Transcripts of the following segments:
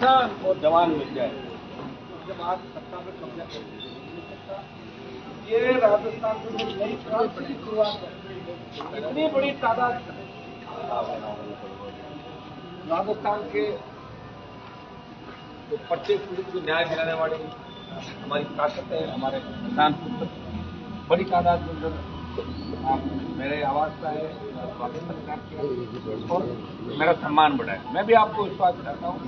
किसान और जवान मिल जाए उसके बाद सत्ता में कब्जा कर सकता। ये राजस्थान में नई क्रांति की शुरुआत है। इतनी बड़ी तादाद राजस्थान के जो प्रत्येक पीड़ित को न्याय दिलाने वाली हमारी ताकत है, हमारे किसान पुत्र बड़ी तादाद में अंदर आप मेरे आवाज का है, स्वागत सरकार किया और मेरा सम्मान बढ़ाया। मैं भी आपको विश्वास दिलाता हूँ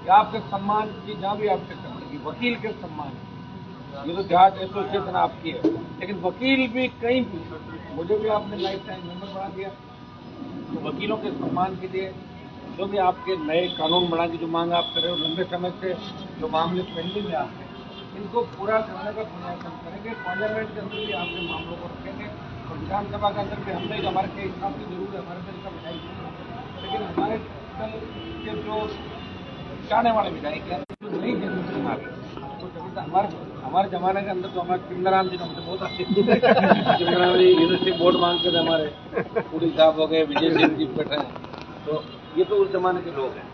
कि आपके सम्मान की जहाँ भी आपसे करेंगी, वकील के सम्मान, ये तो जहाज एसोसिएशन आपकी है, लेकिन वकील भी कहीं भी मुझे भी आपने लाइफ टाइम मेंबर बना दिया। तो वकीलों के सम्मान के लिए जो भी आपके नए कानून बनाने की जो मांग आप कर रहे हो, लंबे समय से जो मामले पेंडिंग में आपके, इनको पूरा कराने का प्रयास हम करेंगे। पार्लियामेंट के अंदर भी आपके मामलों को रखेंगे और विधानसभा के अंदर भी हमने हमारे के हिसाब से जरूर है, हमारे दल का विधायक, लेकिन हमारे दल के जो चाहने वाले विधायक हैं जो नई जनरेशन आ रही है, हमारे जमाने के अंदर तो हमारे चिंदराम जी हमसे बहुत अच्छे चिंदराम जी यूनिवर्सिटी बोर्ड मांगते थे, हमारे पूरी साहब हो गए, विजय सिंह जी बैठे हैं, तो ये तो उस जमाने के लोग हैं।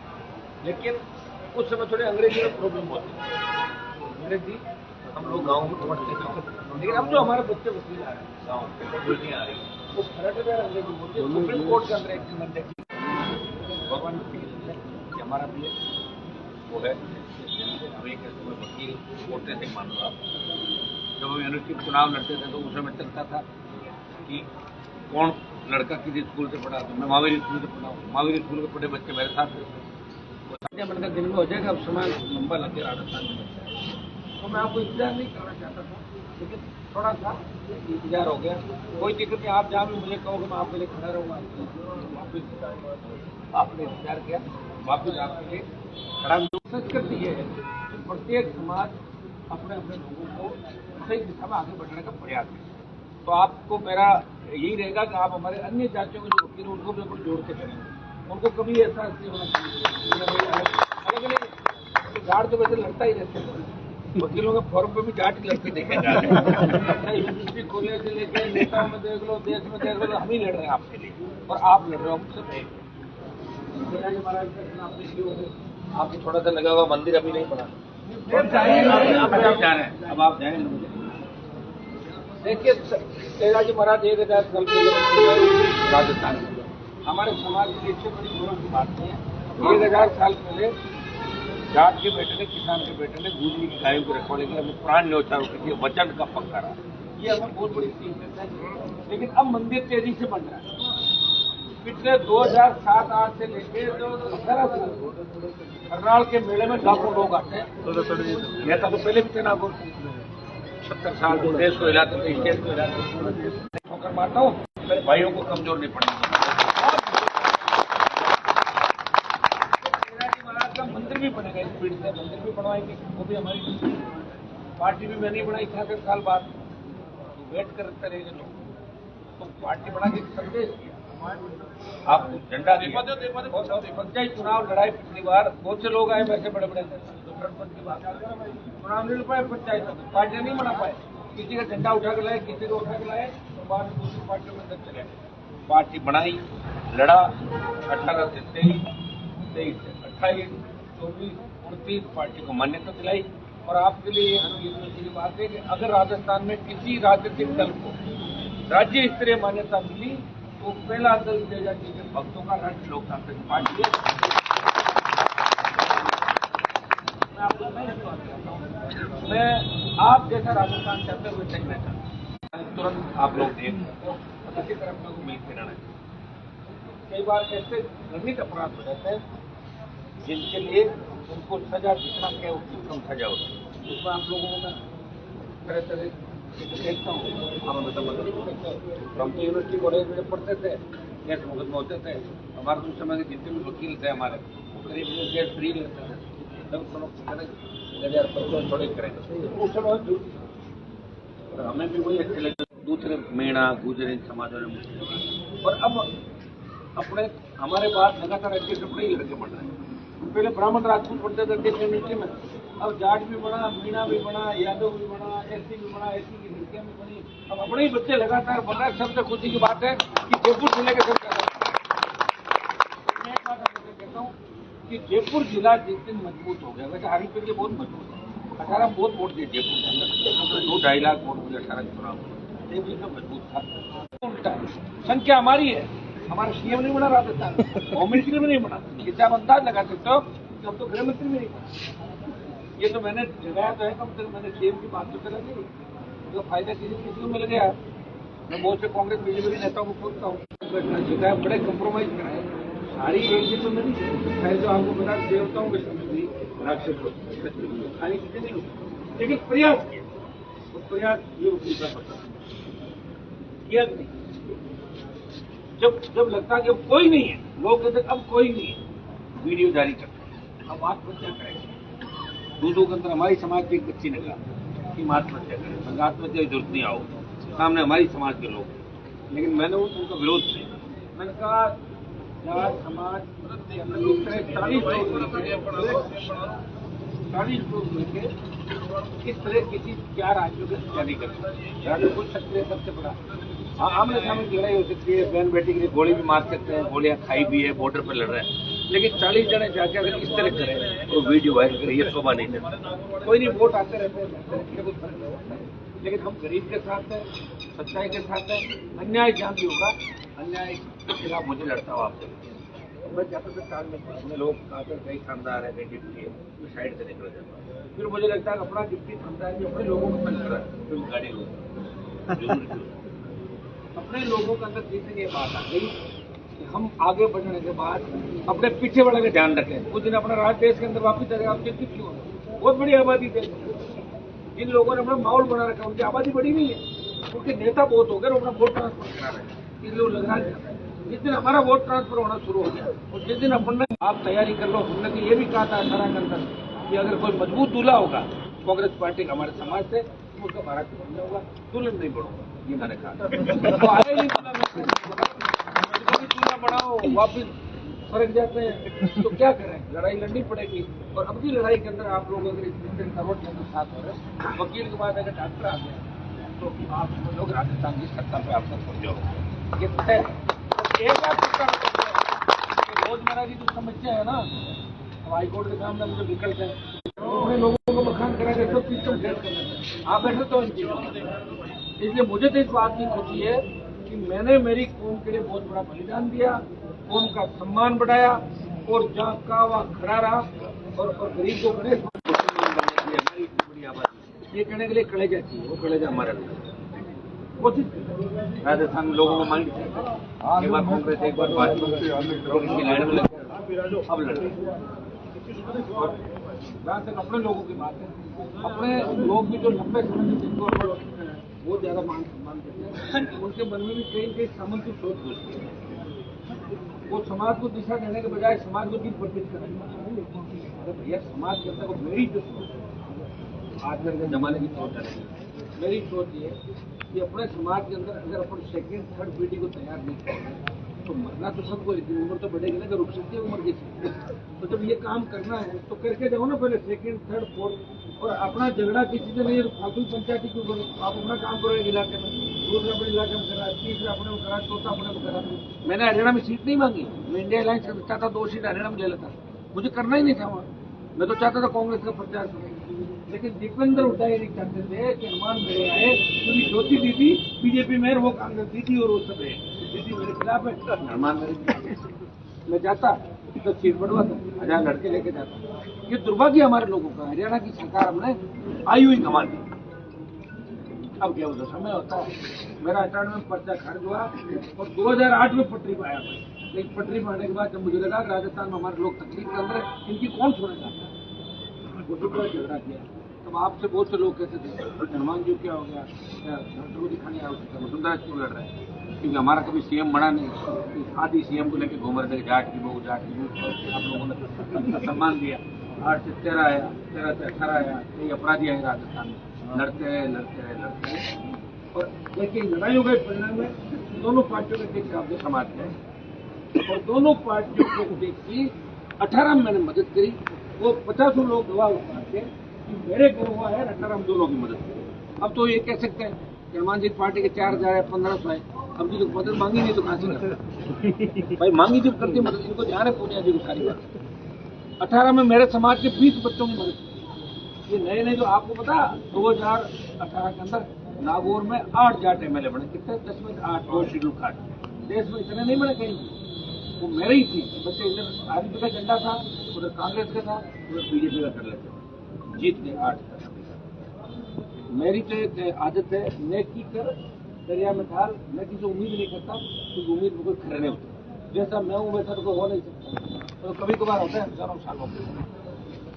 लेकिन उस समय थोड़ी अंग्रेजी में प्रॉब्लम होती है, अंग्रेजी हम लोग गाँव में पढ़ते थे, लेकिन अब जो हमारे बच्चे वकील आ रहे हैं गाँव के बेटी आ रही है वो खरट अंग्रेजी बोलते हैं। सुप्रीम कोर्ट के अंदर एक मैंडेट भगवान की हमारा भी वो है, हम एक वकील कोर्टे से मान लो आप। जब हम यूनिवर्सिटी चुनाव लड़ते थे तो उस समय चलता था कि कौन लड़का किसी स्कूल से पढ़ा, तो मैं महावीर स्कूल से पढ़ा हूँ, महावीर स्कूल के पढ़े बच्चे मेरे साथ बनकर दिन में हो जाएगा। अब समय लंबा लगे राजस्थान में, तो मैं आपको इंतजार नहीं करना चाहता था, लेकिन थोड़ा सा इंतजार हो गया। कोई दिक्कत नहीं, आप जहाँ भी मुझे कहोगे मैं आपके लिए खड़ा रहूँगा। वापिस आपने इंतजार किया, वापिस आपके लिए खड़ा। संस्कृति ये है कि प्रत्येक समाज अपने अपने लोगों को सही दिशा में आगे बढ़ने का प्रयास करे। तो आपको मेरा यही रहेगा कि आप हमारे अन्य जातियों के जो वकील हैं उनको भी अपन जोड़ के करेंगे, उनको कभी ऐसा नहीं होना चाहिए। अलग अलग गार्ड तो वैसे लड़ता ही रहते हैं, वकीलों के फॉर्म पे भी जाट लड़के देखे जा रहे हैं। यूनिवर्सिटी खोलने से लेकर नेताओं में देख लो, देश में देख लो, हम ही लड़ रहे हैं आपके लिए और आप लड़ रहे हो हमसे। आपको थोड़ा सा लगा हुआ मंदिर अभी नहीं बना, आप जा रहे हैं, अब आप जाएंगे। देखिए तेजा जी महाराज 1000 साल पहले राजस्थान में हमारे समाज की इससे बड़ी गौरव की बात नहीं है। 1000 साल पहले जाट के बेटे ने, किसान के बेटे ने गुजरी की गायों को रखवाने के लिए अपने प्राण न्यौछावर के लिए वचन का पक्का रहा, ये हमें बहुत बड़ी सीख देता है। लेकिन अब मंदिर तेजी से बन रहा है। पिछले 2007-8 से लेकर जो 15 करनाल के मेले में लाखों लोग आते हैं। नेता तो पहले भी थे ना, 70 साल जो देश को हिलाते थे, स्टेट को हिलाते थे। ठोकर मारता हूँ, मेरे भाइयों को कमजोर नहीं पड़ेगा। महाराज का मंदिर भी बनेगा, इस पीढ़ी से मंदिर भी बनवाएंगे, वो भी हमारी पार्टी भी मैंने बनाई 66 साल बाद, वेट करते रहेंगे लोग। तो पार्टी बना के संदेश दिया, आप झंडा दिया। पंचायत चुनाव लड़ाई पिछली बार बहुत से लोग आए वैसे बड़े बड़े चुनाव नहीं लड़ पाए, पंचायत पार्टियां नहीं बना पाए, किसी का झंडा उठा के लाए, किसी को उठा के लाए, तो बाद में दूसरी पार्टियों में अंदर चले। पार्टी बनाई, लड़ा, 18 से 23, 23 से 28, 24, 29 पार्टी को मान्यता दिलाई। और आपके लिए ये बात है कि अगर राजस्थान में किसी राजनीतिक दल को राज्य स्तरीय मान्यता मिली तो पहला दल तेजा जी के भक्तों का राष्ट्रीय लोकतांत्रिक पार्टी है। मैं आपको नहीं चाहता हूँ, मैं आप जैसा राजस्थान चाहते हुए देखना चाहता हूँ, तुरंत आप लोग देख और किसी तरह में मिल के रहना चाहिए। कई बार ऐसे घृणित अपराध हो जाते हैं जिनके लिए उनको सजा जितना क्या उसकी कम सजा होती है, उसमें आप लोगों को मैं तरह तरह देखता हूँ। हम तो यूनिवर्सिटी कॉलेज में पढ़ते थे, केस मुकदमे होते थे, हमारे उस समय के जितने भी वकील थे हमारे करीब केस फ्री लेते थे, तब थोड़े करेंगे उस समय हमें भी वही अच्छे लगे। दूसरे मीणा गुजर इन समाजों ने, और अब अपने हमारे बाद लगातार अच्छे कपड़े ही लड़के बढ़ रहे हैं। पहले ब्राह्मण राजपूत पढ़ते थे यूनिवर्सिटी में, अब जाट भी बना, मीणा भी बना, यादव भी बना, एससी भी बना, एससी की लड़कियां भी बनी। अब अपने ही बच्चे लगातार बन रहे हैं। सबसे खुशी की बात है कि जयपुर जिले के सरकार, मैं एक बात आपको कहता हूँ, कि जयपुर जिला जिस दिन मजबूत हो गया, वैसे हारी के बहुत मजबूत है, 18 बहुत वोट दिए जयपुर के अंदर, 2-2.5 लाख वोट मुझे 18 चुनाव, ये भी तो मजबूत था। उल्टा संख्या हमारी है, हमारा सीएम नहीं बना राजस्थान, होम मिनिस्टर भी नहीं बना, इससे आप अंदाज लगा सकते हो कि हम तो गृह मंत्री भी नहीं बना। ये तो मैंने जगाया तो है, कम से कम मैंने सीएम की बात तो चला दी, तो फायदा किसी को मिल गया। मैं बहुत से कांग्रेस बीजेपी नेताओं को पूछता हूँ, बड़े कंप्रोमाइज कराए, सारी एक दिन तो नहीं है, जो आपको बता देवताओं के समझ राक्षस खाली चीजें नहीं होती, लेकिन प्रयास किया, तो प्रयास ये दूसरा पता किया नहीं। जब लगता है कि अब कोई नहीं है, लोग कहते अब कोई नहीं है, वीडियो जारी करते हैं, अब आत्महत्या करेंगे। दूधों के अंदर हमारी समाज की एक बच्ची ने कहा कि आत्महत्या करें, आत्महत्या की जरूरत नहीं आओ, सामने हमारी समाज के लोग, लेकिन मैंने उनका विरोध किया। मैंने कहा जाट समाज 40 लोग मिलकर इस तरह किसी 4 राज्यों की हत्या नहीं करते, कुछ सक्रिय सबसे बड़ा। हाँ, आमने सामने लड़ाई हो सकती है, बहन बेटी के लिए गोली भी मार सकते हैं, गोलियां खाई भी है, बॉर्डर पर लड़ रहे हैं, लेकिन 40 जने जाके अगर इस तरह करें तो वीडियो वायरल करें, ये शोभा नहीं देता। कोई नहीं, वोट आते रहते हैं, लेकिन हम गरीब के साथ हैं, सच्चाई के साथ हैं। अन्याय जहाँ भी होगा, अन्याय के खिलाफ मुझे लड़ता हूँ आपसे। मैं जाता था कार में, अपने लोग आकर कई खानदार है, कई डिप्टी है, तो साइड से निकल जाता हूँ। फिर मुझे लगता है अपना डिप्टी खानदार भी अपने लोगों को पसंद रहा है, फिर गाड़ी लोग अपने लोगों के अंदर जितनी ये बात आ गई कि हम आगे बढ़ने के बाद अपने पीछे वाले का ध्यान रखें। कुछ दिन अपना राज देश के अंदर वापिस आ गया, आप चिंतित क्यों? बहुत बड़ी आबादी देश, जिन लोगों ने अपना माहौल बना रखा है उनकी आबादी बड़ी नहीं है, उनके नेता बहुत हो गए, अपना वोट ट्रांसफर करा रहे हैं, इसलिए वो लग रहा है। जिस दिन हमारा वोट ट्रांसफर होना शुरू हो गया और जिस दिन अपन आप तैयारी कर लो, हमने तो ये भी कहा था 18 के अंदर कि अगर कोई मजबूत दूल्हा होगा कांग्रेस पार्टी का हमारे समाज से, तो उसका भारत बन होगा, दुल्हन नहीं बढ़ूंगा, ये मैंने कहा। तो आए नहीं दूल्हा बढ़ाओ, वापिस फर्क जाते हैं, तो क्या करें, लड़ाई लड़नी पड़ेगी। और अब की लड़ाई के अंदर आप लोग अगर इस करोड़ के अंदर साथ हो रहे, वकील के बाद अगर डॉक्टर आ गया तो आप लोग राजस्थान की सत्ता पे आपका पहुंच जाओगे, ये तय है। एक बात रोजमर्रा की जो समस्या है ना, हाईकोर्ट के सामने मुझे निकलते हैं, अपने लोगों को बखान कराएंगे, सब सिस्टम फेल करना, आप बैठे तो इसलिए मुझे तो इस बात की खुशी है कि मैंने मेरी कौम के लिए बहुत बड़ा बलिदान दिया, कौम का सम्मान बढ़ाया और जहाँ का वहाँ खड़ा रहा और गरीब को बड़े हमारी बड़ी आबादी, ये कहने के लिए कलेजा चाहिए, वो कलेजा हमारे कोशिश राजस्थान में लोगों को मांग एक बार कांग्रेस, एक बार भाजपा की लाइन में लगे, अब लड़े। और जहाँ तक अपने लोगों की बात है, अपने लोग भी जो लंबे समय से जिनको बहुत ज्यादा मान सम्मान करते हैं, उनके मन में भी कई सामंती सोच घुसती है। वो समाज को दिशा देने के बजाय समाज को दिल प्रतीत करेंगे। भैया समाज के अंदर मेरी जो सोच आजकल के जमाने की सोच है, मेरी सोच ये कि अपने समाज के अंदर अगर अपन सेकेंड थर्ड पीढ़ी को तैयार नहीं करेंगे तो मरना तो सबको, लेकिन उम्र तो बढ़ेगी ना, अगर रुक सकती है उम्र की। तो जब ये काम करना है तो करके जाओ ना, पहले सेकेंड थर्ड फोर्थ। और अपना झगड़ा किसी से नहीं, फालतू पंचायती क्यों करो, आप अपना काम करो एक इलाके में, दूसरा अपने इलाके में करा, तीसरा अपने में करा, चौथा अपने में करा। मैंने हरियाणा में सीट नहीं मांगी, मैं इंडिया अलायंस का चाहता 2 सीट हरियाणा में ले लेता, मुझे करना ही नहीं था वहाँ। मैं तो चाहता था कांग्रेस का प्रचार करूँ, लेकिन दीपेंद्र हुड्डा ये नहीं चाहते थे कि हनुमान मेरे आए, क्योंकि ज्योति दीदी बीजेपी में, वो कांग्रेस दीदी और वो सब है, दीदी मेरे खिलाफ है, हनुमान मेरे। मैं जाता तो सीट बढ़वाता, 1000 लड़के लेके जाता। ये दुर्भाग्य हमारे लोगों का, हरियाणा की सरकार हमने आई हुई कमा दी। अब क्या होता समय होता है, मेरा 98 में पर्चा खारिज हुआ और 2008 में पटरी पर आया। लेकिन पटरी पर आने के बाद जब मुझे लगा कि राजस्थान में हमारे लोग तकलीफ कर रहे हैं, इनकी कौन सुनेगा, वो दूसरा झगड़ा किया। तब आपसे बहुत से लोग कहते थे हनुमान जी क्या हो गया, डॉक्टर को दिखाने आया, वसुंधरा क्यों लड़ रहे हैं, क्योंकि हमारा कभी सीएम बना नहीं, आधी सीएम को लेकर घूम रहे थे, जाट की बहू, जाट की बहू, आप लोगों ने सम्मान दिया। 8 से 13 आया, 13 से 18 आया, कई अपराधी आए राजस्थान में, लड़ते रहे। और देखिए लड़ाई हो गई, परिणाम में दोनों पार्टियों के देख आपने समाज में, और दोनों पार्टियों के देख की 18 में मैंने मदद करी, वो 50 लोग गवाह उठाते कि मेरे गवाह है, 18 दोनों की मदद करी। अब तो ये कह सकते हैं कि हनुमान जी पार्टी के 4000 है, 1500 है, अब जी तो मदद मांगी नहीं तो कहां से भाई मांगी जब करती मदद, इनको ध्यान है पूनिया जी को सारी बात। 18 में मेरे समाज के 20 बच्चों की मदद की। ये नए नए जो आपको पता 2018 के अंदर नागौर में 8 जाट MLA बने। कितने? 10 में 8, 2 शेड्यूल कास्ट। देश में इतने नहीं बने कहीं, वो मेरे ही थी। बच्चे इधर आरपीपी का झंडा था, उधर कांग्रेस का था, उधर बीजेपी का कर लेते, जीत गए 8 तक। मेरी तो एक आदत है, नेकी कर दरिया में डाल। मैं किसी उम्मीद नहीं करता, क्योंकि उम्मीद में कोई खड़े नहीं होता। जैसा मैं हूँ वैसा तो कोई हो नहीं सकता। तो कभी कभार होता है हजारों सालों में,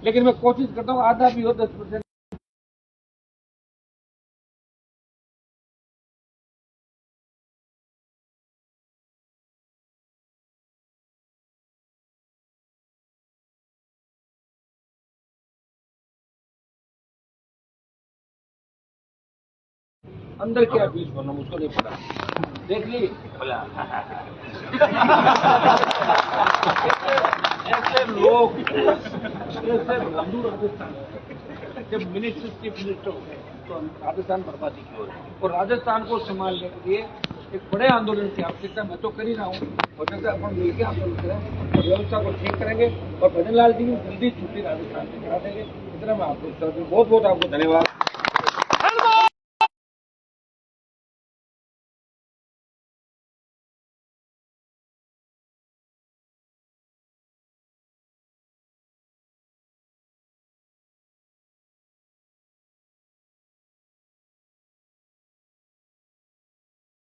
लेकिन मैं कोशिश करता हूँ आधा भी हो 10%। अंदर क्या बीच बोलना मुझको नहीं पता। देख ली बोला ऐसे लोग, जैसे बंधु राजस्थान जब मिनिस्टर चीफ मिनिस्टर हो गए तो राजस्थान बर्बादी की ओर है। और राजस्थान को संभालने के लिए एक बड़े आंदोलन की आवश्यकता मैं तो कर ही रहा हूँ। और जैसे अपन मिलकर आंदोलन करें और व्यवस्था को ठीक करेंगे और भजन लाल जी की जल्दी छुट्टी राजस्थान से करा देंगे। इतना मैं आपको बहुत बहुत आपको धन्यवाद।